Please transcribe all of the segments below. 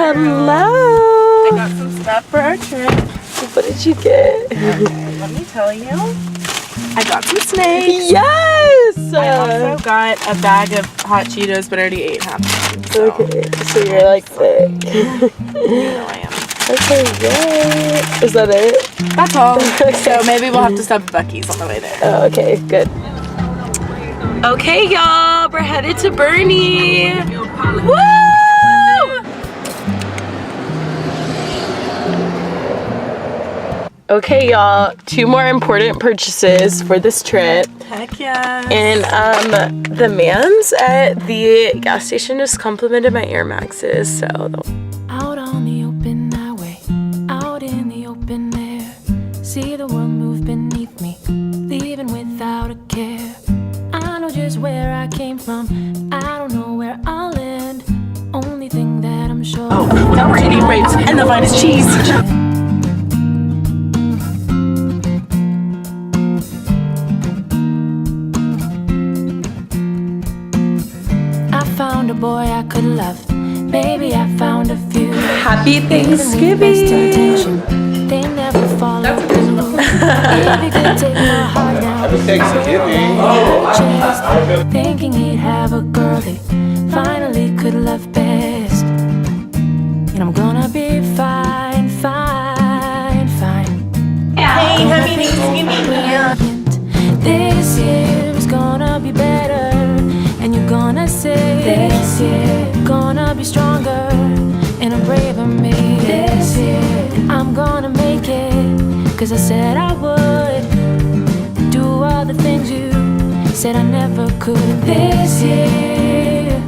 Hello. I got some stuff for our trip. What did you get? Okay, let me tell you. I got some snakes. Yes! I also got a bag of hot Cheetos, but I already ate half of them. So. Okay, so you're like thick. You know I am. Okay, yay. Is that it? That's all. So maybe we'll have to stop at Buc-ee's on the way there. Oh, okay, good. Okay, y'all, we're headed to Bernie. Woo! Okay, y'all, 2 more important purchases for this trip. Heck yeah. And the mans at the gas station just complimented my Air Maxes, so. Out on the open highway, out in the open air, see the world move beneath me, leaving without a care. I know just where I came from, I don't know where I'll end. Only thing that I'm sure. Oh, now we're eating grapes and the finest cheese. Found a boy I could love. Maybe I found a few. Happy Thanksgiving. They never fall apart. If you could take my heart now. Happy Thanksgiving. Just thinking he'd have a girl he finally could love best. And I'm gonna be fine, fine, fine. Hey, happy Thanksgiving. This year is gonna be better. And you're gonna say this year gonna be stronger and a braver me this year. And I'm gonna make it, cause I said I would do all the things you said I never could. This year,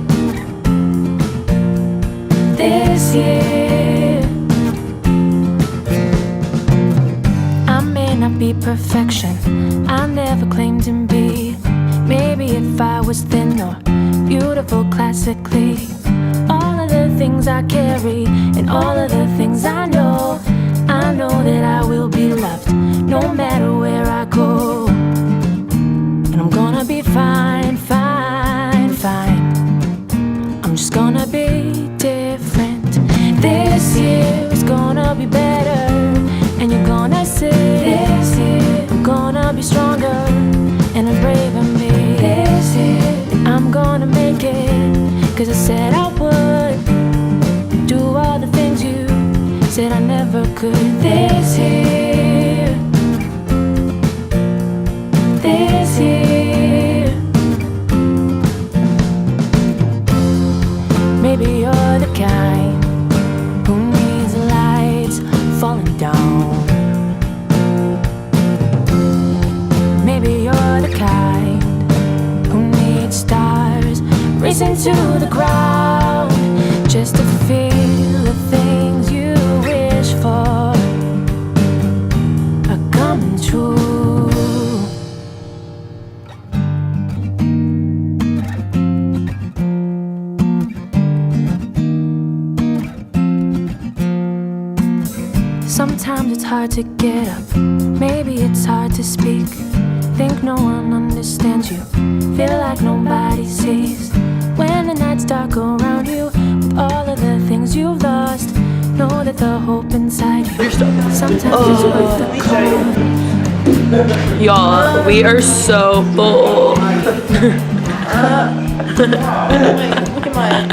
this year, I may not be perfection, I never claimed to be. Maybe if I was thin or beautiful classically, all of the things I carry and all of the things I know that I will be loved no matter where I go. And I'm gonna be fine, fine, fine. I'm just gonna be different. This year is gonna be better. And you're gonna say this year I'm gonna be stronger and a braver me. This year I'm gonna make it, cause I said I would do all the things you said I never could. This year, this year, maybe you're the kind who needs lights falling down. Maybe you're the kind who needs stars racing to the ground just to feel the things you wish for are coming true. Sometimes it's hard to get up, maybe it's hard to speak. Think no one understands you, feel like nobody sees. When the nights dark around you, with all of the things you've lost, know that the hope inside you sometimes is worth the cold. Y'all, we are so full. Look at mine.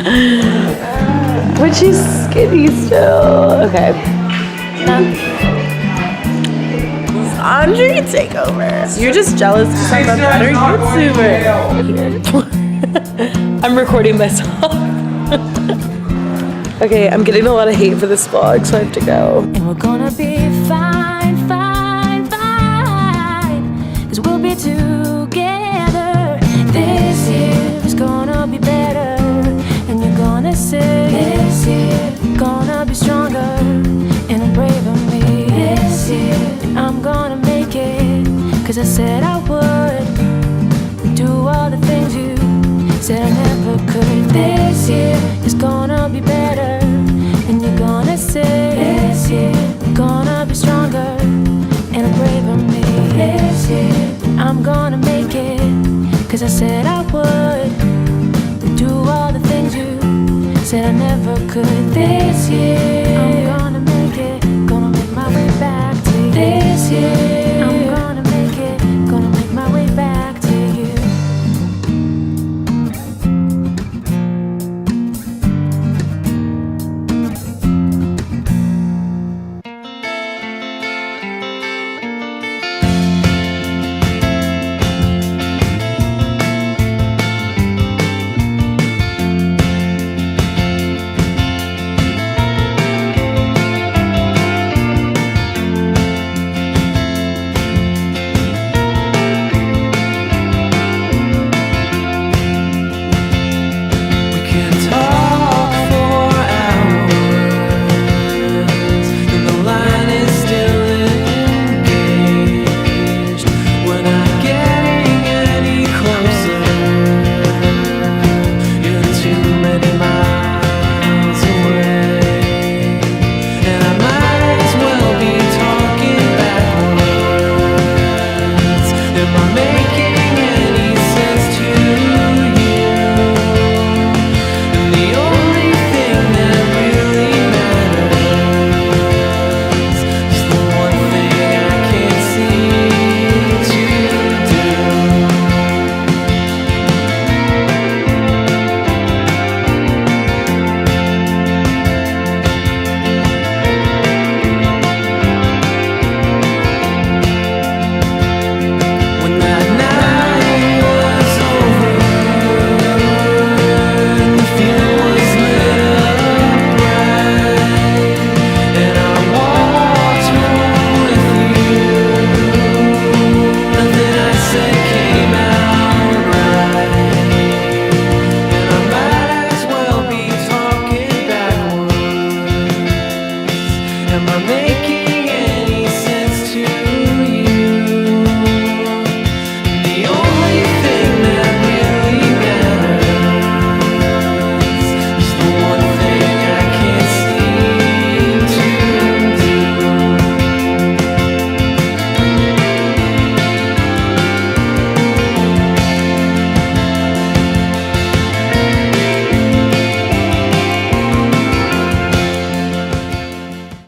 But she's skinny still. Okay. Andre, take over. You're just jealous because I'm a better YouTuber. I'm recording myself. Okay, I'm getting a lot of hate for this vlog, so I have to go. And we're gonna be fine, fine, fine, cause we'll be together. This year is gonna be better. And you're gonna say this year gonna be stronger and a braver me. This year I'm gonna make it, cause I said I would do all the things you said I never could. This year is gonna be better. And you're gonna say this year gonna be stronger and a braver me. This year I'm gonna make it, cause I said I would do all the things you said I never could. This year I'm gonna make it, gonna make my way back to you. This year